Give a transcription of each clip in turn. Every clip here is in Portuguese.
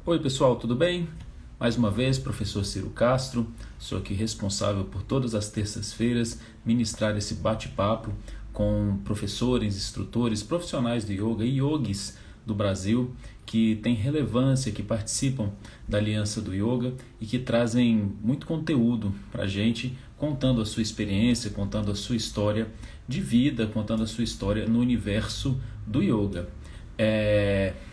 Oi pessoal, tudo bem? Mais uma vez, professor Ciro Castro, sou aqui responsável por todas as terças-feiras ministrar esse bate-papo com professores, instrutores, profissionais do yoga e yogis do Brasil que têm relevância, que participam da Aliança do Yoga e que trazem muito conteúdo para a gente, contando a sua experiência, contando a sua história de vida, contando a sua história no universo do yoga.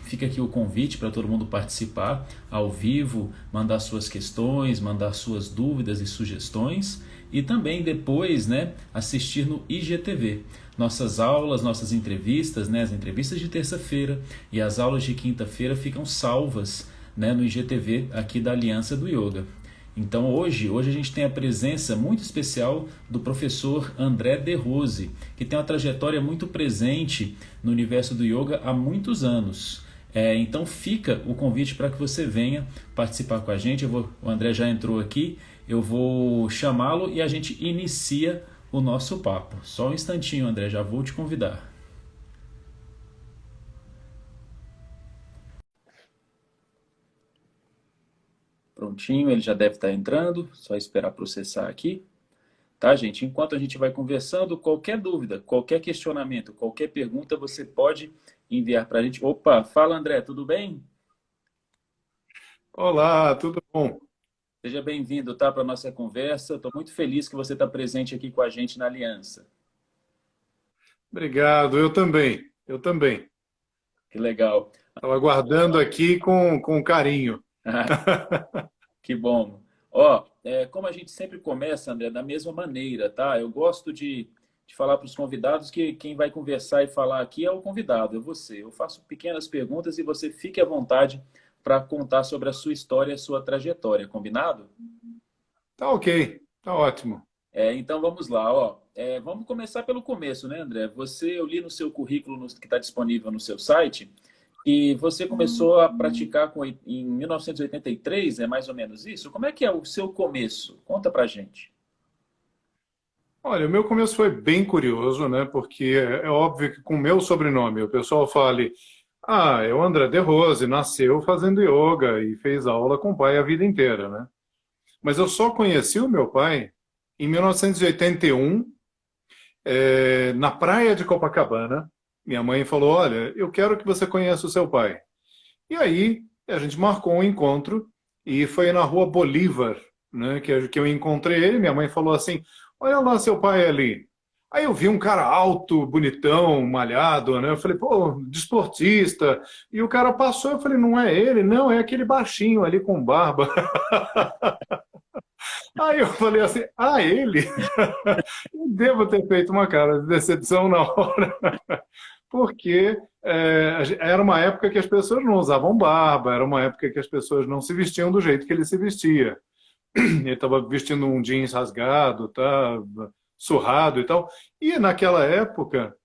Fica aqui o convite para todo mundo participar ao vivo, mandar suas questões, mandar suas dúvidas e sugestões e também depois, assistir no IGTV. Nossas aulas, nossas entrevistas, as entrevistas de terça-feira e as aulas de quinta-feira ficam salvas, no IGTV aqui da Aliança do Yoga. Então hoje a gente tem a presença muito especial do professor André De Rose, que tem uma trajetória muito presente no universo do yoga há muitos anos. Então fica o convite para que você venha participar com a gente. O André já entrou aqui, eu vou chamá-lo e a gente inicia o nosso papo. Só um instantinho, André, já vou te convidar. Prontinho, ele já deve estar entrando, só esperar processar aqui. Tá, gente? Enquanto a gente vai conversando, qualquer dúvida, qualquer questionamento, qualquer pergunta, você pode enviar para a gente. Opa, fala André, tudo bem? Olá, tudo bom? Seja bem-vindo, tá, para a nossa conversa. Estou muito feliz que você está presente aqui com a gente na Aliança. Obrigado, eu também, eu também. Que legal. Estava aguardando aqui com carinho. Que bom. Ó, como a gente sempre começa, André, da mesma maneira, tá? Eu gosto de falar para os convidados que quem vai conversar e falar aqui é o convidado, é você. Eu faço pequenas perguntas e você fique à vontade para contar sobre a sua história e a sua trajetória, combinado? Tá ok, tá ótimo. Então vamos lá, ó. Vamos começar pelo começo, né, André? Eu li no seu currículo que está disponível no seu site, e você começou a praticar em 1983, é mais ou menos isso? Como é que é o seu começo? Conta pra gente. Olha, o meu começo foi bem curioso, né? Porque é óbvio que com o meu sobrenome o pessoal fale, é o André De Rose, nasceu fazendo yoga e fez aula com o pai a vida inteira, né? Mas eu só conheci o meu pai em 1981, na praia de Copacabana. Minha mãe falou, olha, eu quero que você conheça o seu pai. E aí a gente marcou um encontro e foi na Rua Bolívar, né, que eu encontrei ele. Minha mãe falou assim, olha lá seu pai ali. Aí eu vi um cara alto, bonitão, malhado, né? Eu falei, pô, desportista. E o cara passou, eu falei, não é ele, não, é aquele baixinho ali com barba. Aí eu falei assim, ele? Eu devo ter feito uma cara de decepção na hora. Porque era uma época que as pessoas não usavam barba, era uma época que as pessoas não se vestiam do jeito que ele se vestia. Ele estava vestindo um jeans rasgado, tá, surrado e tal. E naquela época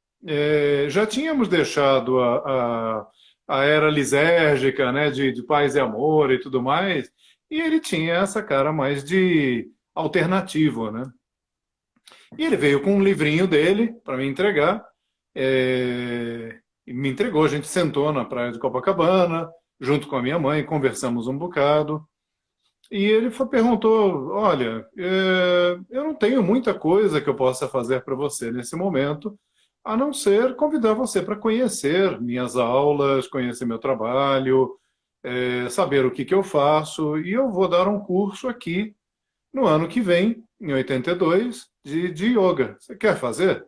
já tínhamos deixado a era lisérgica, né, de paz e amor e tudo mais, e ele tinha essa cara mais de alternativo, né? E ele veio com um livrinho dele para me entregar, e me entregou. A gente sentou na praia de Copacabana, junto com a minha mãe, conversamos um bocado. E ele perguntou: olha, eu não tenho muita coisa que eu possa fazer para você nesse momento, a não ser convidar você para conhecer minhas aulas, conhecer meu trabalho, saber o que que eu faço. E eu vou dar um curso aqui no ano que vem, em 82, de yoga. Você quer fazer?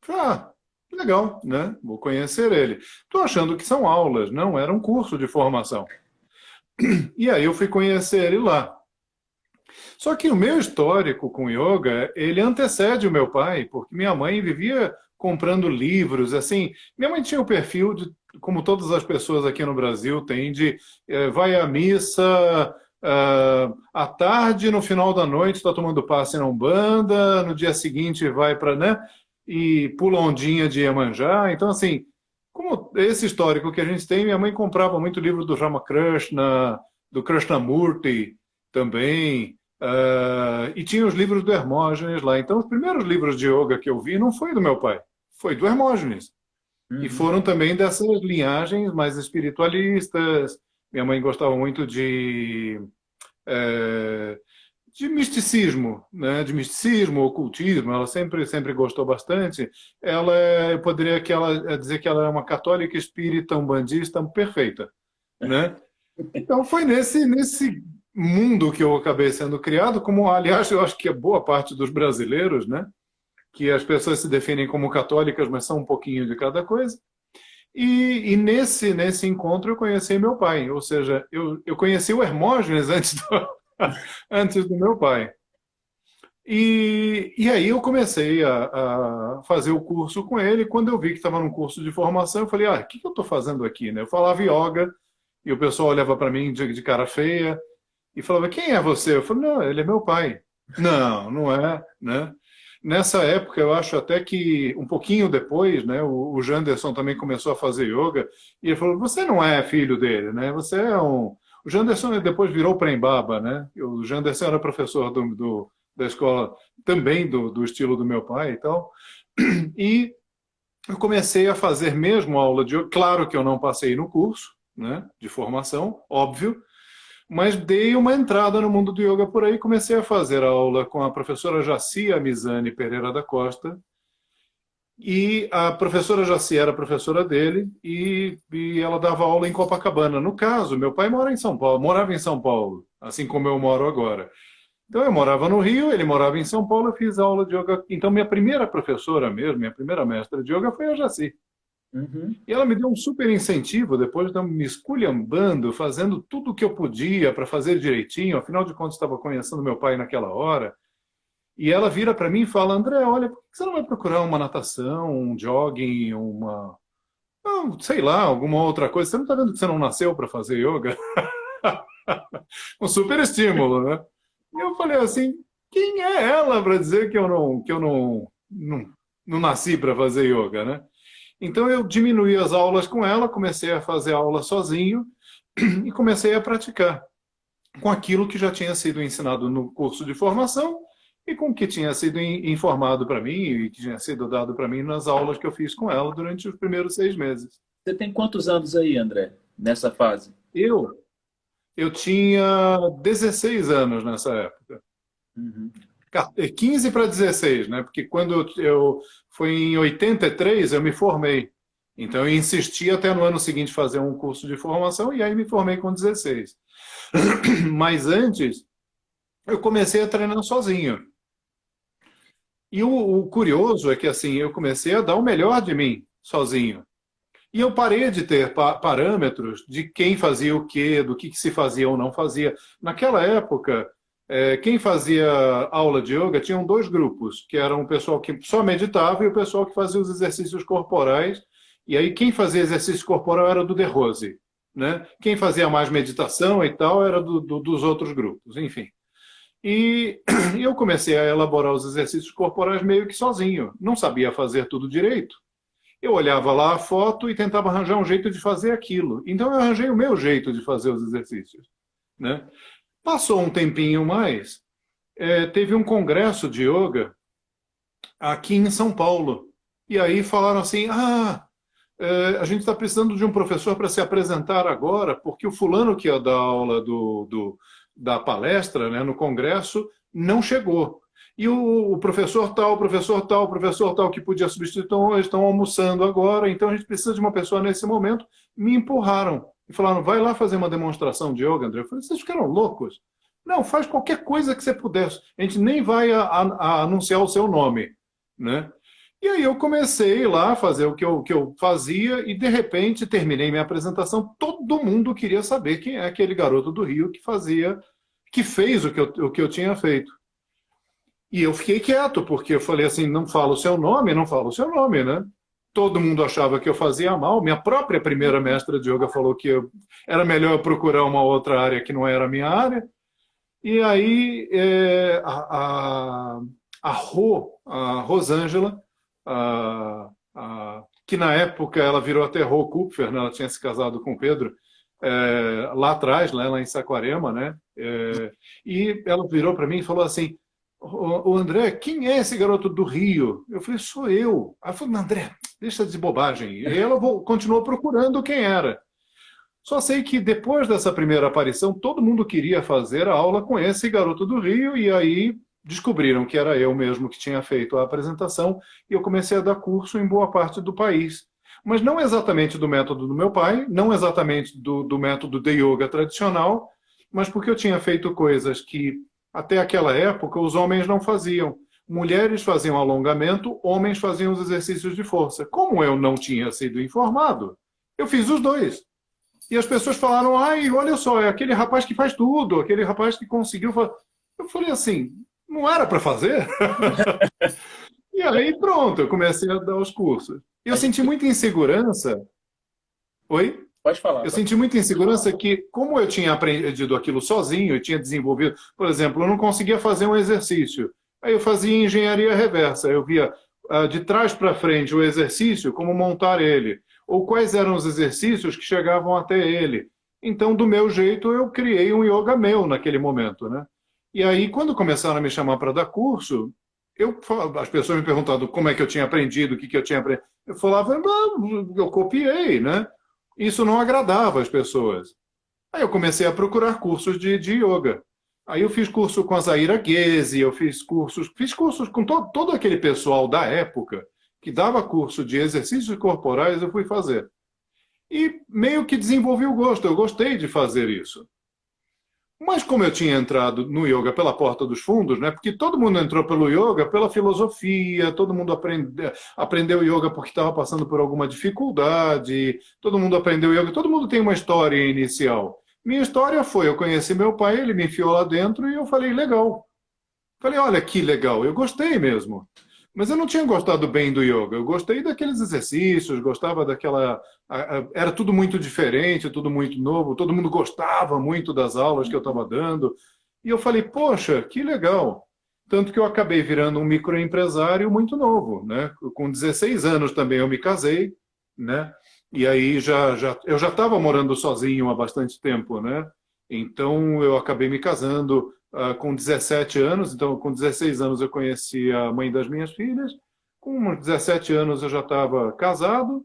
Ah, legal, né? Vou conhecer ele. Estou achando que são aulas, não era um curso de formação. E aí eu fui conhecer ele lá. Só que o meu histórico com yoga, ele antecede o meu pai, porque minha mãe vivia comprando livros, assim, minha mãe tinha o perfil de, como todas as pessoas aqui no Brasil têm, de vai à missa à tarde, no final da noite está tomando passe na Umbanda, no dia seguinte vai para, né, e pula ondinha de Iemanjá. Então, assim, como esse histórico que a gente tem, minha mãe comprava muito livro do Ramakrishna, do Krishnamurti também, e tinha os livros do Hermógenes lá. Então, os primeiros livros de yoga que eu vi não foi do meu pai, foi do Hermógenes. E Uhum. foram também dessas linhagens mais espiritualistas, Minha mãe gostava muito eh, de misticismo, né? De misticismo, ocultismo. Ela sempre gostou bastante. Eu poderia dizer que ela é uma católica espírita umbandista perfeita, né? Então foi nesse mundo que eu acabei sendo criado, como aliás eu acho que é boa parte dos brasileiros, né? Que as pessoas se definem como católicas, mas são um pouquinho de cada coisa. E nesse encontro eu conheci meu pai, ou seja, eu conheci o Hermógenes antes do meu pai. E aí eu comecei a fazer o curso com ele. Quando eu vi que estava num curso de formação, eu falei, o que eu estou fazendo aqui? Né? Eu falava yoga, e o pessoal olhava para mim de cara feia, e falava, quem é você? Eu falei, não, ele é meu pai. Não, não é, né? Nessa época, eu acho até que um pouquinho depois, né, o Janderson também começou a fazer yoga, e ele falou, você não é filho dele, né? Você é um... O Janderson depois virou Prembaba, né? O Janderson era professor da escola também do estilo do meu pai e tal. E eu comecei a fazer mesmo aula de yoga. Claro que eu não passei no curso, né, de formação, óbvio, mas dei uma entrada no mundo do yoga por aí, comecei a fazer aula com a professora Jaci Amizane Pereira da Costa, e a professora Jaci era professora dele, e ela dava aula em Copacabana. No caso, meu pai mora em São Paulo, morava em São Paulo, assim como eu moro agora. Então eu morava no Rio, ele morava em São Paulo, eu fiz aula de yoga. Então minha primeira professora mesmo, minha primeira mestra de yoga foi a Jaci. Uhum. E ela me deu um super incentivo, depois de me esculhambando, fazendo tudo o que eu podia para fazer direitinho. Afinal de contas, estava conhecendo meu pai naquela hora. E ela vira para mim e fala, André, olha, por que você não vai procurar uma natação, um jogging, não, sei lá, alguma outra coisa? Você não está vendo que você não nasceu para fazer yoga? Um super estímulo, né? E eu falei assim, quem é ela para dizer que eu não nasci para fazer yoga, né? Então eu diminuí as aulas com ela, comecei a fazer aula sozinho e comecei a praticar com aquilo que já tinha sido ensinado no curso de formação e com o que tinha sido informado para mim e que tinha sido dado para mim nas aulas que eu fiz com ela durante os primeiros 6 meses. Você tem quantos anos aí, André, nessa fase? Eu, eu tinha 16 anos nessa época. Uhum. 15 para 16, né? Porque quando eu foi em 83 eu me formei. Então eu insisti até no ano seguinte fazer um curso de formação e aí me formei com 16. Mas antes eu comecei a treinar sozinho. E o curioso é que assim, eu comecei a dar o melhor de mim sozinho. E eu parei de ter parâmetros de quem fazia o quê, do que se fazia ou não fazia. Naquela época, quem fazia aula de yoga tinham dois grupos, que eram o pessoal que só meditava e o pessoal que fazia os exercícios corporais. E aí quem fazia exercício corporal era do De Rose, né? Quem fazia mais meditação e tal era dos outros grupos, enfim. E eu comecei a elaborar os exercícios corporais meio que sozinho. Não sabia fazer tudo direito. Eu olhava lá a foto e tentava arranjar um jeito de fazer aquilo. Então eu arranjei o meu jeito de fazer os exercícios, né? Passou um tempinho mais, teve um congresso de yoga aqui em São Paulo. E aí falaram assim, a gente está precisando de um professor para se apresentar agora, porque o fulano que ia dar aula da palestra, né, no congresso não chegou. E o professor tal, professor tal que podia substituir estão almoçando agora, então a gente precisa de uma pessoa nesse momento. Me empurraram e falaram, vai lá fazer uma demonstração de yoga, André. Eu falei, vocês ficaram loucos? Não, faz qualquer coisa que você puder. A gente nem vai a anunciar o seu nome, né? E aí eu comecei lá a fazer o que eu fazia e, de repente, terminei minha apresentação. Todo mundo queria saber quem é aquele garoto do Rio que fez o que eu tinha feito. E eu fiquei quieto, porque eu falei assim, não falo o seu nome, não falo o seu nome, né? Todo mundo achava que eu fazia mal. Minha própria primeira mestra de yoga falou que era melhor eu procurar uma outra área que não era a minha área. E aí a Rosângela, que na época ela virou até Rô Kupfer, né? Ela tinha se casado com o Pedro, lá atrás, lá em Saquarema, né? E ela virou para mim e falou assim, o André, quem é esse garoto do Rio? Eu falei, sou eu. Ela falou, André, deixa de bobagem. E ela continuou procurando quem era. Só sei que depois dessa primeira aparição, todo mundo queria fazer a aula com esse garoto do Rio, e aí descobriram que era eu mesmo que tinha feito a apresentação, e eu comecei a dar curso em boa parte do país. Mas não exatamente do método do meu pai, não exatamente do método de yoga tradicional, mas porque eu tinha feito coisas que, até aquela época, os homens não faziam. Mulheres faziam alongamento, homens faziam os exercícios de força. Como eu não tinha sido informado, eu fiz os dois. E as pessoas falaram, ai, olha só, é aquele rapaz que faz tudo, aquele rapaz que conseguiu fazer. Eu falei assim, não era para fazer? E aí pronto, eu comecei a dar os cursos. Eu A senti gente muita insegurança. Oi? pode falar. Eu senti muita insegurança que, como eu tinha aprendido aquilo sozinho, eu tinha desenvolvido, por exemplo, eu não conseguia fazer um exercício. Aí eu fazia engenharia reversa, eu via de trás para frente o exercício, como montar ele, ou quais eram os exercícios que chegavam até ele. Então, do meu jeito, eu criei um yoga meu naquele momento, né? E aí, quando começaram a me chamar para dar curso, as pessoas me perguntavam como é que eu tinha aprendido, o que eu tinha aprendido. Eu falava, eu copiei, né? Isso não agradava as pessoas. Aí eu comecei a procurar cursos de yoga. Aí eu fiz curso com a Zaira Guese, eu fiz cursos com todo aquele pessoal da época que dava curso de exercícios corporais, eu fui fazer. E meio que desenvolvi o gosto, eu gostei de fazer isso. Mas como eu tinha entrado no yoga pela porta dos fundos, né? Porque todo mundo entrou pelo yoga pela filosofia, todo mundo aprendeu yoga porque estava passando por alguma dificuldade, todo mundo aprendeu yoga, todo mundo tem uma história inicial. Minha história foi, eu conheci meu pai, ele me enfiou lá dentro e eu falei, legal. Falei, olha que legal, eu gostei mesmo. Mas eu não tinha gostado bem do yoga. Eu gostei daqueles exercícios, gostava daquela. Era tudo muito diferente, tudo muito novo, todo mundo gostava muito das aulas que eu estava dando. E eu falei, poxa, que legal. Tanto que eu acabei virando um microempresário muito novo, né? Com 16 anos também eu me casei, né? E aí eu já estava morando sozinho há bastante tempo, né? Então eu acabei me casando com 17 anos, então com 16 anos eu conheci a mãe das minhas filhas, com 17 anos eu já estava casado,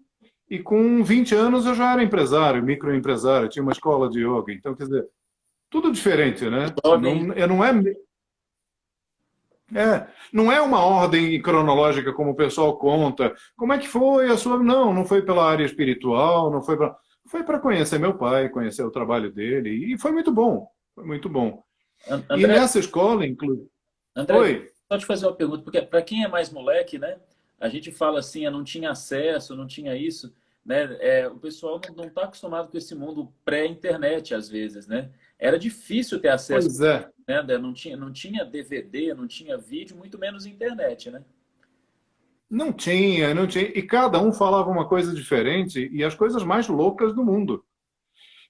e com 20 anos eu já era empresário, microempresário, tinha uma escola de yoga. Então, quer dizer, tudo diferente, né? Jovem, Não é uma ordem cronológica como o pessoal conta. Como é que foi a sua... Não, não foi pela área espiritual, não foi para... Foi para conhecer meu pai, conhecer o trabalho dele, e foi muito bom, foi muito bom. E André, nessa escola, inclusive... André, Oi? só te fazer uma pergunta, porque para quem é mais moleque, né? A gente fala assim, não tinha acesso, não tinha isso, né? O pessoal não está acostumado com esse mundo pré-internet, às vezes, né? Era difícil ter acesso, Pois é. né? Não tinha DVD, não tinha vídeo, muito menos internet, né? Não tinha. E cada um falava uma coisa diferente e as coisas mais loucas do mundo.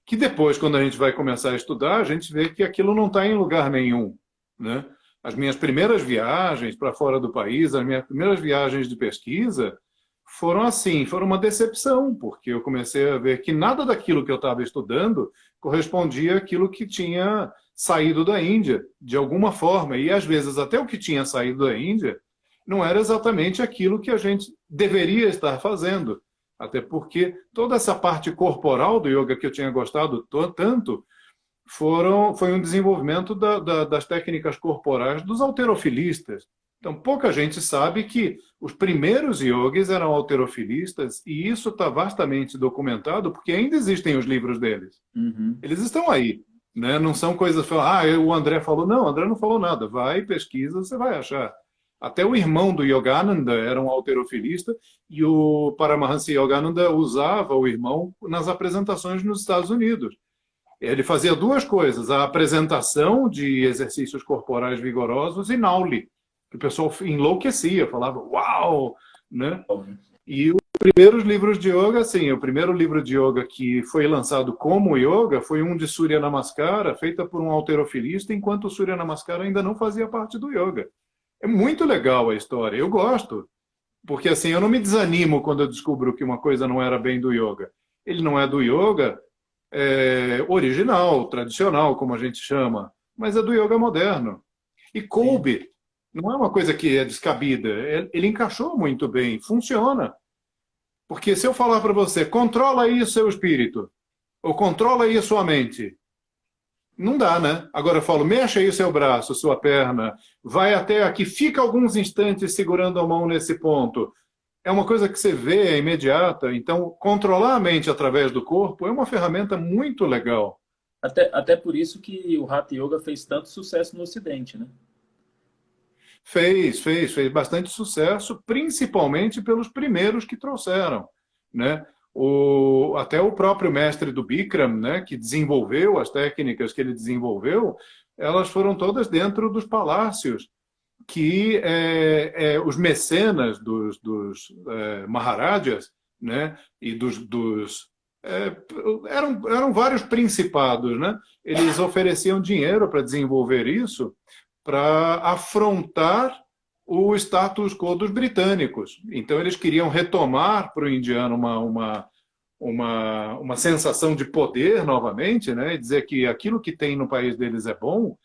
Que depois, quando a gente vai começar a estudar, a gente vê que aquilo não está em lugar nenhum, né? As minhas primeiras viagens para fora do país, as minhas primeiras viagens de pesquisa, foram assim, foram uma decepção, porque eu comecei a ver que nada daquilo que eu estava estudando correspondia àquilo que tinha saído da Índia, de alguma forma. E às vezes até o que tinha saído da Índia não era exatamente aquilo que a gente deveria estar fazendo. Até porque toda essa parte corporal do yoga que eu tinha gostado tanto foi um desenvolvimento das técnicas corporais dos halterofilistas. Então, pouca gente sabe que os primeiros yogis eram halterofilistas, e isso está vastamente documentado, porque ainda existem os livros deles. Uhum. Eles estão aí, né? Não são coisas que o André falou. Não, o André não falou nada. Vai, pesquisa, você vai achar. Até o irmão do Yogananda era um halterofilista, e o Paramahansa Yogananda usava o irmão nas apresentações nos Estados Unidos. Ele fazia duas coisas: a apresentação de exercícios corporais vigorosos e Nauli, que o pessoal enlouquecia, falava uau, né? E os primeiros livros de yoga, assim, o primeiro livro de yoga que foi lançado como yoga foi um de Surya Namaskara, feita por um halterofilista, enquanto o Surya Namaskara ainda não fazia parte do yoga. É muito legal a história, eu gosto, porque assim, eu não me desanimo quando eu descubro que uma coisa não era bem do yoga. Ele não é do yoga original, tradicional, como a gente chama, mas é do yoga moderno. E coube, não é uma coisa que é descabida, ele encaixou muito bem, funciona. Porque se eu falar para você, controla aí o seu espírito, Ou controla aí a sua mente. Não dá, né? Agora eu falo, mexa aí o seu braço, sua perna, vai até aqui, fica alguns instantes segurando a mão nesse ponto. É uma coisa que você vê, é imediata. Então, controlar a mente através do corpo é uma ferramenta muito legal. Até por isso que o Hatha Yoga fez tanto sucesso no Ocidente, né? Fez bastante sucesso, principalmente pelos primeiros que trouxeram, né? Até o próprio mestre do Bikram, né, que desenvolveu as técnicas que ele desenvolveu, elas foram todas dentro dos palácios que os mecenas dos Maharajas, né, e eram vários principados, né? Eles ofereciam dinheiro para desenvolver isso, para afrontar o status quo dos britânicos. Então, eles queriam retomar para o indiano uma sensação de poder novamente, né? E dizer que aquilo que tem no país deles é bom,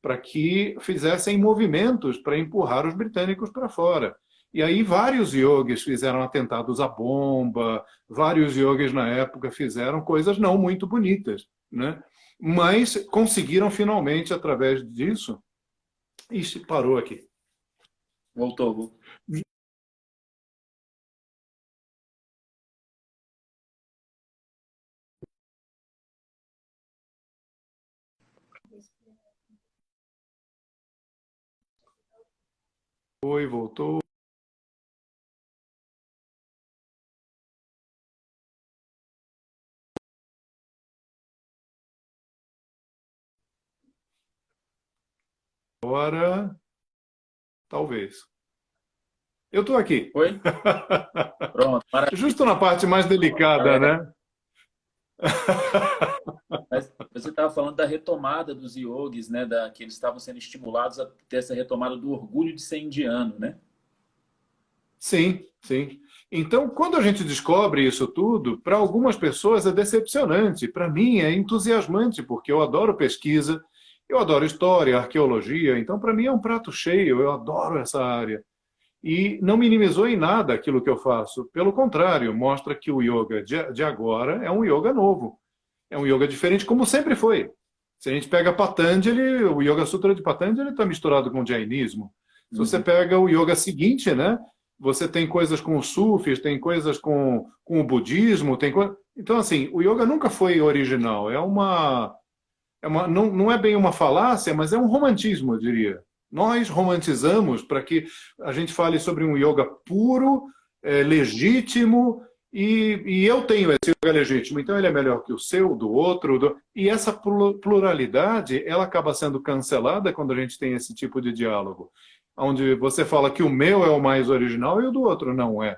para que fizessem movimentos para empurrar os britânicos para fora. E aí vários yogis fizeram atentados à bomba, vários yogis na época fizeram coisas não muito bonitas, né? Mas conseguiram finalmente, através disso, ixi, parou aqui. Voltou. Foi, voltou. Agora, talvez. Eu estou aqui. Foi? Pronto, maravilha. Justo na parte mais delicada, É, né? mas você estava falando da retomada dos yogis, né? Que eles estavam sendo estimulados a ter essa retomada do orgulho de ser indiano, né? Sim, sim. Então, quando a gente descobre isso tudo, para algumas pessoas é decepcionante. Para mim é entusiasmante, porque eu adoro pesquisa, eu adoro história, arqueologia. Então, para mim é um prato cheio, eu adoro essa área. E não minimizou em nada aquilo que eu faço. Pelo contrário, mostra que o yoga de agora é um yoga novo. É um yoga diferente, como sempre foi. Se a gente pega Patanjali, o Yoga Sutra de Patanjali está misturado com o Jainismo. Se você Uhum. pega o yoga seguinte, né? Você tem coisas com os sufis, tem coisas com o budismo, então assim, o yoga nunca foi original. Não é bem uma falácia, mas é um romantismo, eu diria. Nós romantizamos para que a gente fale sobre um yoga puro, legítimo, e eu tenho esse yoga legítimo, então ele é melhor que o seu, do outro. E essa pluralidade, ela acaba sendo cancelada quando a gente tem esse tipo de diálogo, onde você fala que o meu é o mais original e o do outro não é,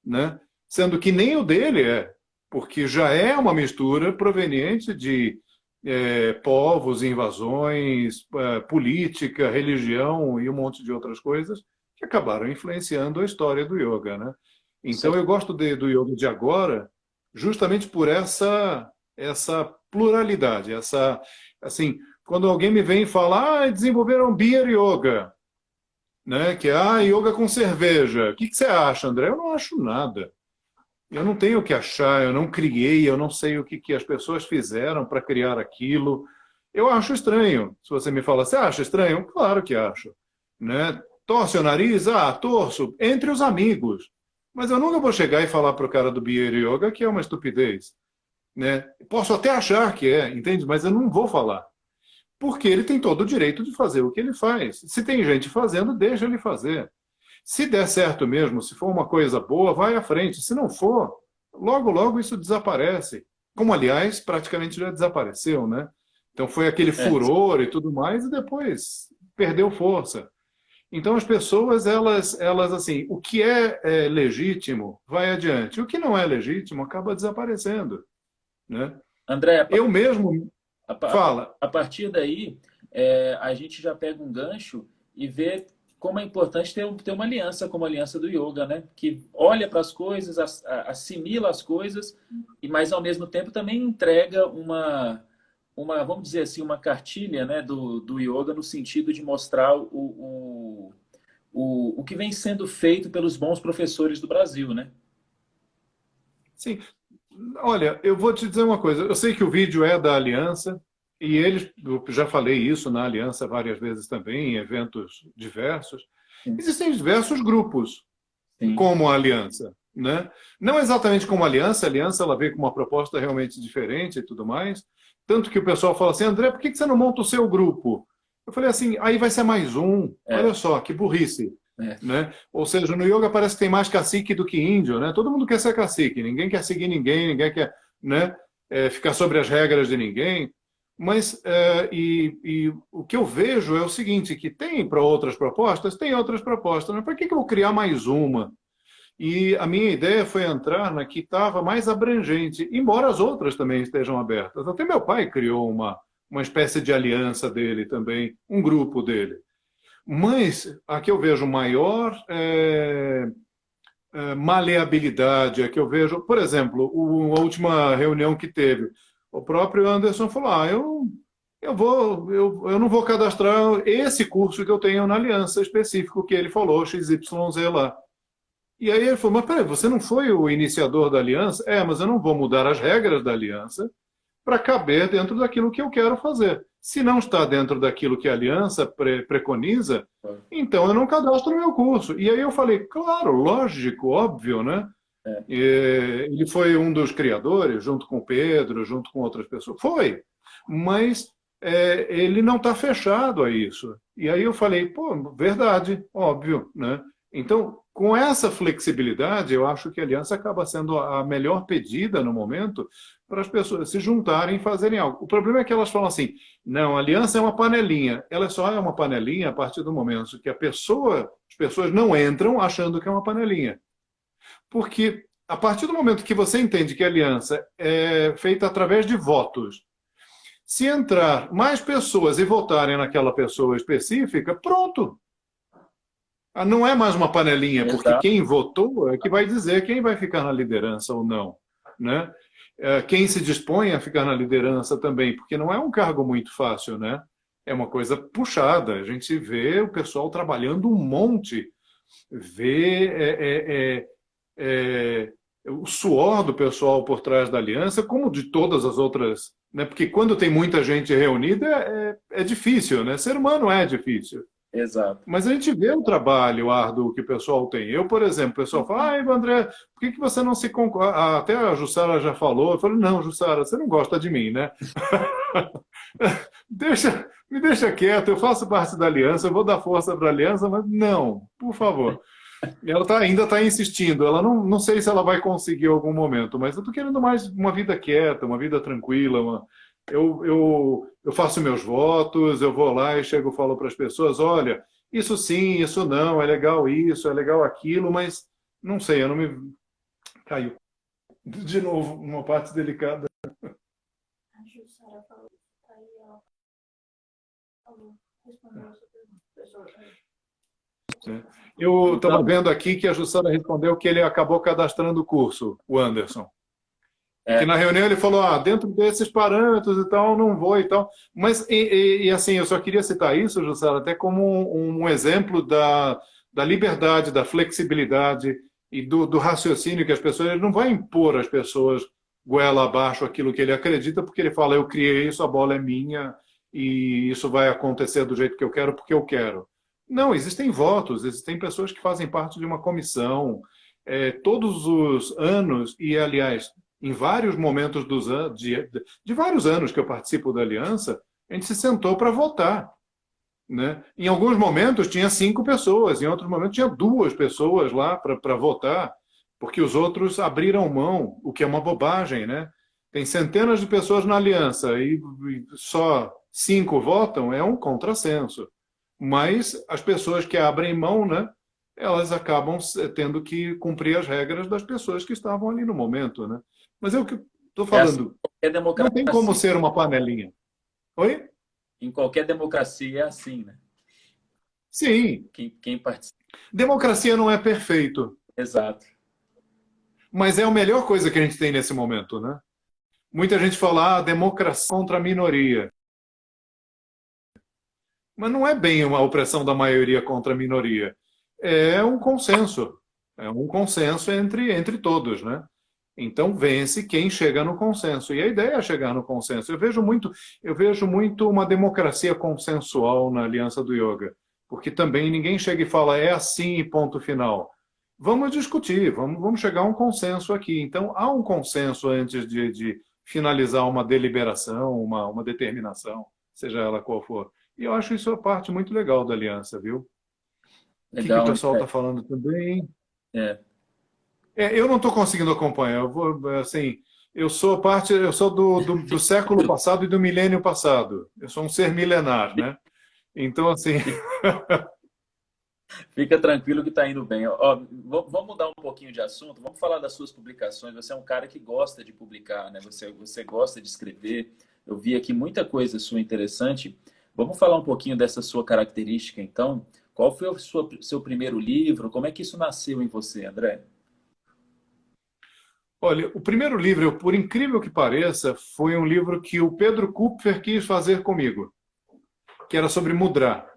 né? Sendo que nem o dele é, porque já é uma mistura proveniente de povos, invasões, política, religião e um monte de outras coisas que acabaram influenciando a história do yoga, né? Então eu gosto do yoga de agora justamente por essa pluralidade, essa assim, quando alguém me vem e fala, desenvolveram beer yoga, né? Que é yoga com cerveja. O que você acha, André? Eu não acho nada. Eu não tenho o que achar, eu não criei, eu não sei o que as pessoas fizeram para criar aquilo. Eu acho estranho. Se você me fala, você acha estranho? Claro que acho. Né? Torce o nariz? Torço. Entre os amigos. Mas eu nunca vou chegar e falar para o cara do Beer Yoga que é uma estupidez. Né? Posso até achar que é, entende? Mas eu não vou falar. Porque ele tem todo o direito de fazer o que ele faz. Se tem gente fazendo, deixa ele fazer. Se der certo mesmo, se for uma coisa boa, vai à frente. Se não for, logo, logo isso desaparece. Como, aliás, praticamente já desapareceu, né? Então foi aquele É, furor e tudo mais, e depois perdeu força. Então as pessoas, elas assim, o que é legítimo vai adiante. O que não é legítimo acaba desaparecendo, né? André, Eu mesmo, a, pa- fala, a partir daí, a gente já pega um gancho e vê como é importante ter uma aliança como a aliança do yoga, né? Que olha para as coisas, assimila as coisas, mas ao mesmo tempo também entrega vamos dizer assim, uma cartilha, né, do yoga no sentido de mostrar o que vem sendo feito pelos bons professores do Brasil, né? sim, Olha, eu vou te dizer uma coisa. Eu sei que o vídeo é da Aliança, e eles, eu já falei isso na Aliança várias vezes também, em eventos diversos. Sim, Existem diversos grupos sim, como a Aliança, né? Não exatamente como a Aliança ela veio com uma proposta realmente diferente e tudo mais. Tanto que o pessoal fala assim, André, por que você não monta o seu grupo? Eu falei assim, aí vai ser mais um. Olha é, só, que burrice. é, Né? Ou seja, no yoga parece que tem mais cacique do que índio, né? Todo mundo quer ser cacique, ninguém quer seguir ninguém, ninguém quer, né, ficar sobre as regras de ninguém. Mas e o que eu vejo é o seguinte, que tem para outras propostas, tem outras propostas, mas por que eu vou criar mais uma? E a minha ideia foi entrar na que estava mais abrangente, embora as outras também estejam abertas. Até meu pai criou uma espécie de aliança dele também, um grupo dele. Mas aqui eu vejo maior maleabilidade, aqui eu vejo, por exemplo, a última reunião que teve, o próprio Anderson falou, eu não vou cadastrar esse curso que eu tenho na aliança específico que ele falou, XYZ lá. E aí ele falou, mas peraí, você não foi o iniciador da aliança? É, mas eu não vou mudar as regras da aliança para caber dentro daquilo que eu quero fazer. Se não está dentro daquilo que a aliança preconiza, então eu não cadastro no meu curso. E aí eu falei, claro, lógico, óbvio, né? é, E ele foi um dos criadores, junto com o Pedro, junto com outras pessoas. Foi, mas ele não está fechado a isso. E aí eu falei, pô, verdade, óbvio, né? Então, com essa flexibilidade, eu acho que a aliança acaba sendo a melhor pedida no momento para as pessoas se juntarem e fazerem algo. O problema é que elas falam assim, não, a aliança é uma panelinha. Ela só é uma panelinha a partir do momento que as pessoas não entram achando que é uma panelinha. Porque a partir do momento que você entende que a aliança é feita através de votos, se entrar mais pessoas e votarem naquela pessoa específica, pronto. Não é mais uma panelinha, porque exato, quem votou é que vai dizer quem vai ficar na liderança ou não, né? Quem se dispõe a ficar na liderança também, porque não é um cargo muito fácil, né? É uma coisa puxada. A gente vê o pessoal trabalhando um monte, vê o suor do pessoal por trás da aliança, como de todas as outras, né? Porque quando tem muita gente reunida é difícil, né? Ser humano é difícil. exato. Mas a gente vê o trabalho árduo que o pessoal tem. Eu, por exemplo, o pessoal fala, André, por que você não se concorda? Até a Jussara já falou. Eu falei, não, Jussara, você não gosta de mim, né? Me deixa quieto, eu faço parte da aliança, eu vou dar força para a aliança, mas não, por favor. E ela ainda está insistindo. Ela não sei se ela vai conseguir em algum momento, mas eu estou querendo mais uma vida quieta, uma vida tranquila. Eu faço meus votos, eu vou lá e chego e falo para as pessoas: olha, isso sim, isso não, é legal isso, é legal aquilo, mas não sei, eu não me. Caiu. De novo, uma parte delicada. A Jussara falou, aí ela falou, respondeu a sua pergunta. Eu estava Então, vendo aqui que a Jussara respondeu que ele acabou cadastrando o curso, o Anderson. E que é, na reunião ele falou, dentro desses parâmetros e tal, não vou e tal. Mas, assim, eu só queria citar isso, Jussara, até como um exemplo da liberdade, da flexibilidade e do raciocínio que as pessoas... Ele não vai impor às pessoas goela abaixo aquilo que ele acredita, porque ele fala, eu criei isso, a bola é minha e isso vai acontecer do jeito que eu quero, porque eu quero. Não, existem votos, existem pessoas que fazem parte de uma comissão. Todos os anos, e aliás, em vários momentos de vários anos que eu participo da Aliança, a gente se sentou para votar. Né? Em alguns momentos tinha 5 pessoas, em outros momentos tinha 2 pessoas lá para votar, porque os outros abriram mão, o que é uma bobagem. Né? Tem centenas de pessoas na Aliança e só 5 votam, é um contrassenso. Mas as pessoas que abrem mão, né, elas acabam tendo que cumprir as regras das pessoas que estavam ali no momento. Né? Mas é o que estou é assim, falando. é Não tem como democracia. ser uma panelinha. Oi? Em qualquer democracia é assim, né? Sim. Quem participa. Democracia não é perfeito, Exato. mas é a melhor coisa que a gente tem nesse momento, né? Muita gente fala, democracia contra a minoria. Mas não é bem uma opressão da maioria contra a minoria. É um consenso. É um consenso entre todos, né? Então vence quem chega no consenso. E a ideia é chegar no consenso. Eu vejo muito uma democracia consensual na Aliança do Yoga, porque também ninguém chega e fala é assim e ponto final. Vamos discutir, vamos chegar a um consenso aqui. Então há um consenso antes de finalizar uma deliberação, uma determinação, seja ela qual for. E eu acho isso a parte muito legal da Aliança, viu? O que o Legal, pessoal está André. falando também? É. Eu não estou conseguindo acompanhar. Assim, eu sou do século passado e do milênio passado. Eu sou um ser milenar, né? Então, assim, Fica tranquilo que está indo bem. Ó, vamos mudar um pouquinho de assunto. Vamos falar das suas publicações. Você é um cara que gosta de publicar, né? Você gosta de escrever. Eu vi aqui muita coisa sua interessante. Vamos falar um pouquinho dessa sua característica, então. Qual foi o seu primeiro livro? Como é que isso nasceu em você, André? olha, o primeiro livro, por incrível que pareça, foi um livro que o Pedro Kupfer quis fazer comigo, que era sobre mudra.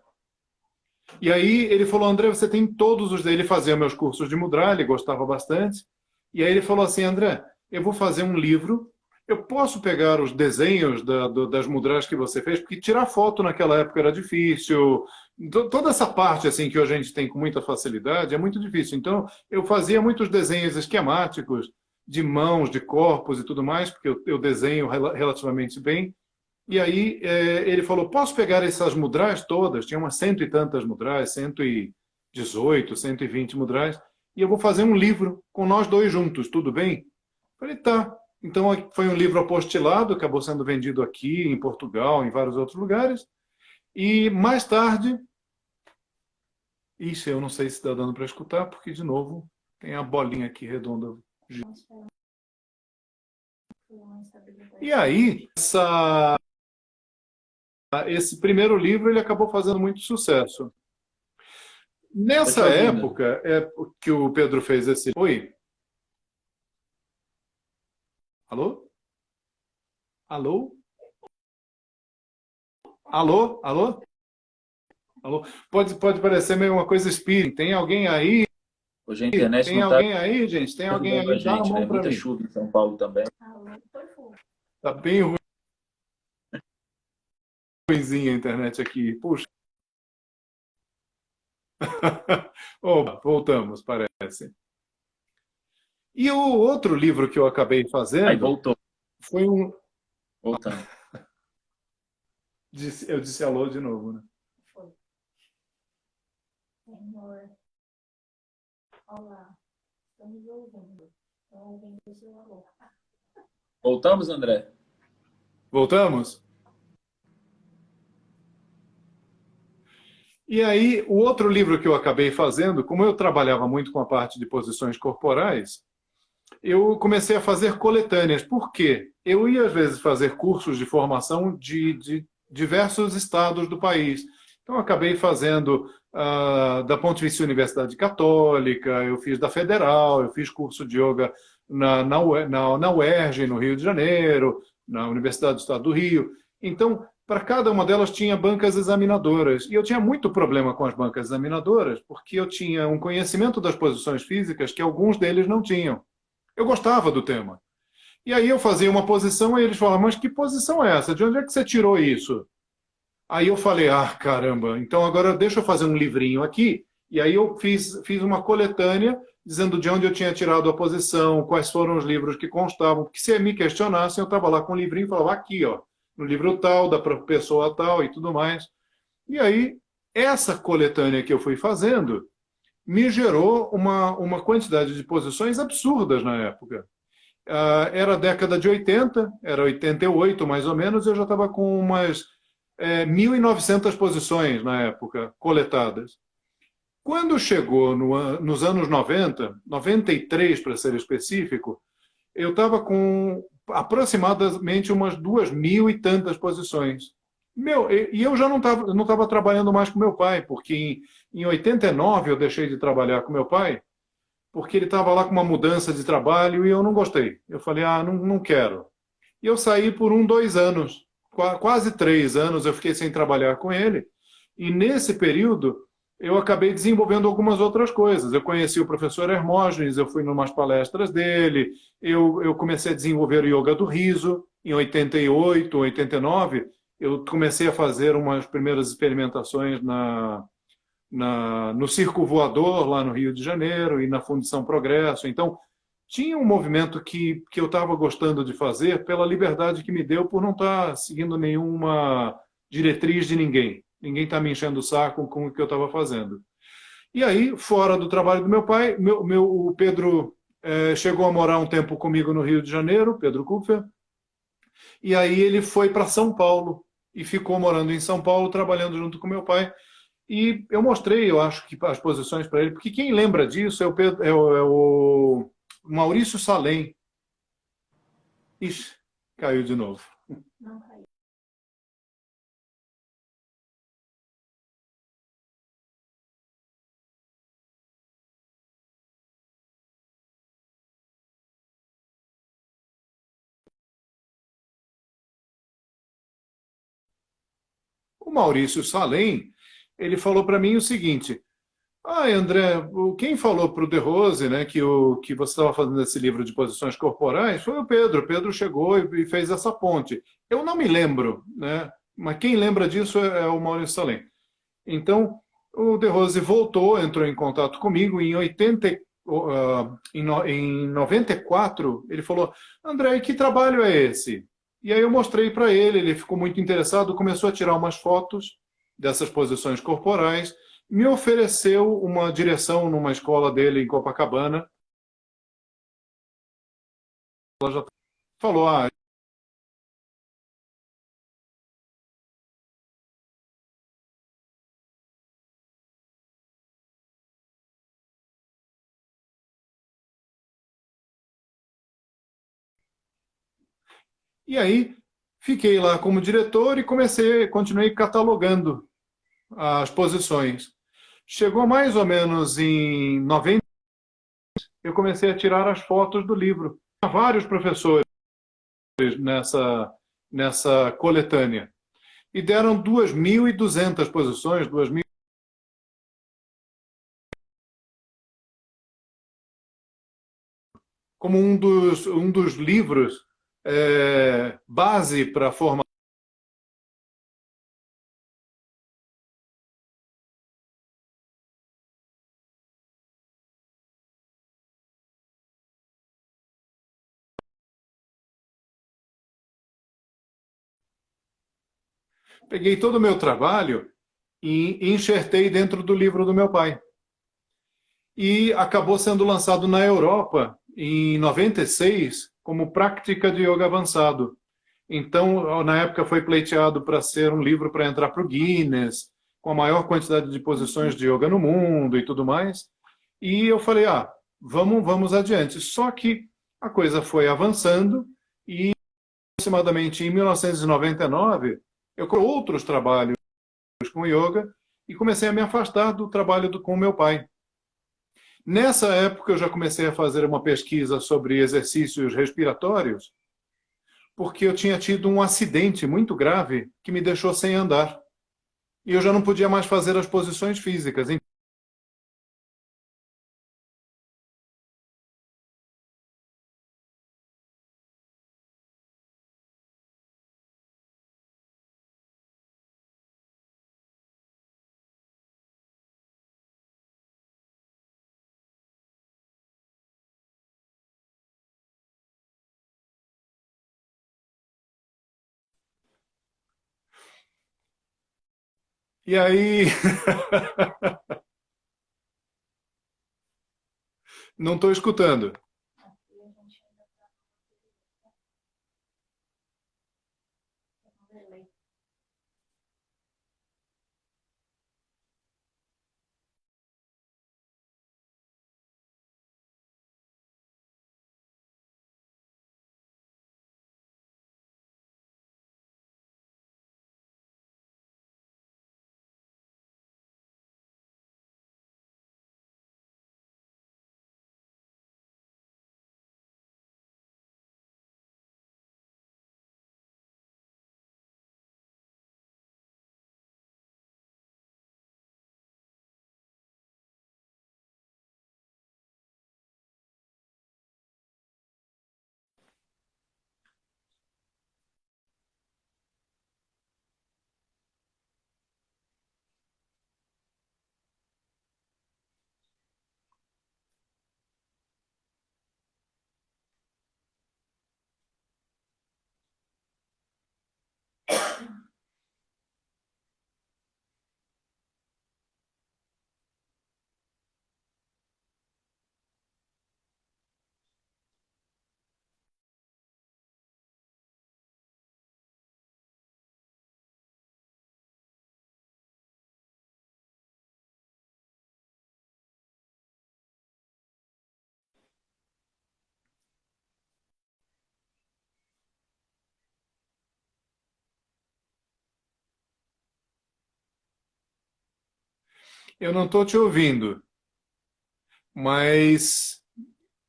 E aí ele falou, André, você tem todos os... Ele fazia meus cursos de mudra, ele gostava bastante. E aí ele falou assim, André, eu vou fazer um livro, eu posso pegar os desenhos das mudras que você fez, porque tirar foto naquela época era difícil. Toda essa parte assim que hoje a gente tem com muita facilidade é muito difícil. Então eu fazia muitos desenhos esquemáticos de mãos, de corpos e tudo mais, porque eu desenho relativamente bem. E aí ele falou, posso pegar essas mudras todas? Tinha umas cento e tantas mudras, 118, 120 mudras, e eu vou fazer um livro com nós dois juntos, tudo bem? Falei, tá. Então foi um livro apostilado, acabou sendo vendido aqui, em Portugal, em vários outros lugares. E mais tarde... Ixi, eu não sei se está dando para escutar, porque, de novo, tem a bolinha aqui redonda. E aí, esse primeiro livro ele acabou fazendo muito sucesso. Tô te Nessa ouvindo. época que o Pedro fez esse... Oi? Alô? Alô? Alô? Alô? Alô? Pode parecer meio uma coisa espírita. Tem alguém aí? Hoje a internet Tem não está alguém aí, gente? Tem alguém ajudando a aí? Dá a gente, né? mão para Muita mim. chuva em São Paulo também. Tá bem ruimzinha a internet aqui. Puxa. Opa, voltamos, parece. E o outro livro que eu acabei Aí fazendo voltou, foi um... voltando. Eu disse alô de novo, né? Foi. Senhor, olá, estamos ouvindo. Estão ouvindo o seu alô. Voltamos, André? Voltamos? E aí, o outro livro que eu acabei fazendo, como eu trabalhava muito com a parte de posições corporais, eu comecei a fazer coletâneas. Por quê? Eu ia, às vezes, fazer cursos de formação de diversos estados do país. Então, eu acabei fazendo da Pontifícia Universidade Católica, eu fiz da Federal, eu fiz curso de yoga na UERJ, no Rio de Janeiro, na Universidade do Estado do Rio. Então, para cada uma delas tinha bancas examinadoras. E eu tinha muito problema com as bancas examinadoras, porque eu tinha um conhecimento das posições físicas que alguns deles não tinham. Eu gostava do tema. E aí eu fazia uma posição e eles falavam, mas que posição é essa? De onde é que você tirou isso? Aí eu falei, caramba, então agora deixa eu fazer um livrinho aqui. E aí eu fiz uma coletânea dizendo de onde eu tinha tirado a posição, quais foram os livros que constavam, porque se me questionassem, eu estava lá com um livrinho e falava, aqui, ó, no livro tal, da pessoa tal e tudo mais. E aí, essa coletânea que eu fui fazendo me gerou uma quantidade de posições absurdas na época. Era a década de 80, era 88 mais ou menos, eu já estava com umas 1.900 posições na época coletadas. Quando chegou nos anos 90, 93 para ser específico, eu estava com aproximadamente umas 2.000 e tantas posições. E eu já não estava trabalhando mais com meu pai, porque em 89 eu deixei de trabalhar com meu pai, porque ele estava lá com uma mudança de trabalho e eu não gostei. Eu falei, não quero. E eu saí por 2 anos, quase 3 anos eu fiquei sem trabalhar com ele. E nesse período eu acabei desenvolvendo algumas outras coisas. Eu conheci o professor Hermógenes, eu fui em umas palestras dele, eu comecei a desenvolver o yoga do riso. Em 88, 89, eu comecei a fazer umas primeiras experimentações no Circo Voador, lá no Rio de Janeiro, e na Fundição Progresso. Então, tinha um movimento que eu estava gostando de fazer pela liberdade que me deu por não estar seguindo nenhuma diretriz de ninguém. Ninguém está me enchendo o saco com o que eu estava fazendo. E aí, fora do trabalho do meu pai, o Pedro chegou a morar um tempo comigo no Rio de Janeiro, Pedro Kupfer, e aí ele foi para São Paulo e ficou morando em São Paulo, trabalhando junto com meu pai. E eu mostrei, eu acho, que as posições para ele, porque quem lembra disso é o Maurício Salem. Ixi, caiu de novo. Não caiu. O Maurício Salem, ele falou para mim o seguinte: ah, André, quem falou para o De Rose, né, que você estava fazendo esse livro de posições corporais foi o Pedro. O Pedro chegou e fez essa ponte. Eu não me lembro, né, mas quem lembra disso é o Maurício Salem. Então, o De Rose voltou, entrou em contato comigo em 80, em 94. Ele falou: André, que trabalho é esse? E aí eu mostrei para ele, ele ficou muito interessado, começou a tirar umas fotos dessas posições corporais, me ofereceu uma direção numa escola dele em Copacabana. Ela já falou: ah, e aí fiquei lá como diretor e continuei catalogando as posições. Chegou mais ou menos em 90, eu comecei a tirar as fotos do livro. Há vários professores nessa coletânea. E deram 2.200 posições, 2.000, como um dos livros base para a formação. Peguei todo o meu trabalho e enxertei dentro do livro do meu pai. E acabou sendo lançado na Europa em 96 como prática de yoga avançado. Então, na época foi pleiteado para ser um livro para entrar para o Guinness, com a maior quantidade de posições de yoga no mundo e tudo mais. E eu falei, vamos adiante. Só que a coisa foi avançando e aproximadamente em 1999 eu comecei outros trabalhos com yoga e comecei a me afastar do trabalho com o meu pai. Nessa época eu já comecei a fazer uma pesquisa sobre exercícios respiratórios, porque eu tinha tido um acidente muito grave que me deixou sem andar. E eu já não podia mais fazer as posições físicas. E aí, não estou escutando. Aqui a gente ainda está no delay. Eu não estou te ouvindo, mas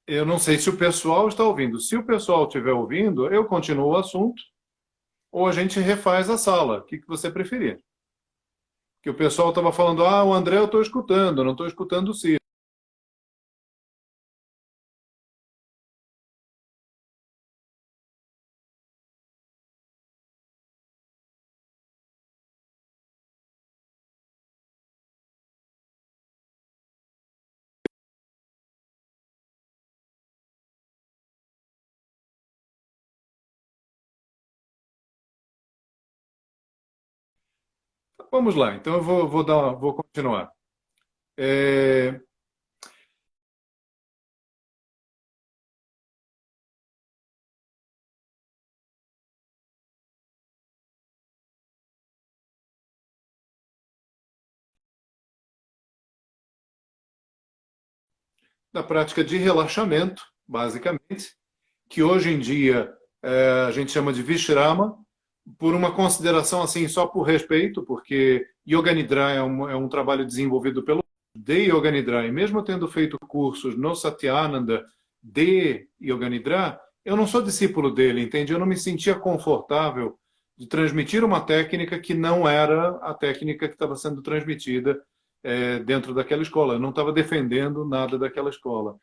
eu não sei se o pessoal está ouvindo. Se o pessoal estiver ouvindo, eu continuo o assunto ou a gente refaz a sala. O que você preferir? Que o pessoal estava falando, ah, o André eu estou escutando, eu não estou escutando o Ciro. Vamos lá, então eu vou continuar. É, da prática de relaxamento, basicamente, que hoje em dia a gente chama de Vishrama, por uma consideração assim, só por respeito, porque Yoga Nidra é um trabalho desenvolvido pelo de Yoga Nidra, e mesmo tendo feito cursos no Satyananda de Yoga Nidra, eu não sou discípulo dele, entende? Eu não me sentia confortável de transmitir uma técnica que não era a técnica que estava sendo transmitida dentro daquela escola. Eu não estava defendendo nada daquela escola.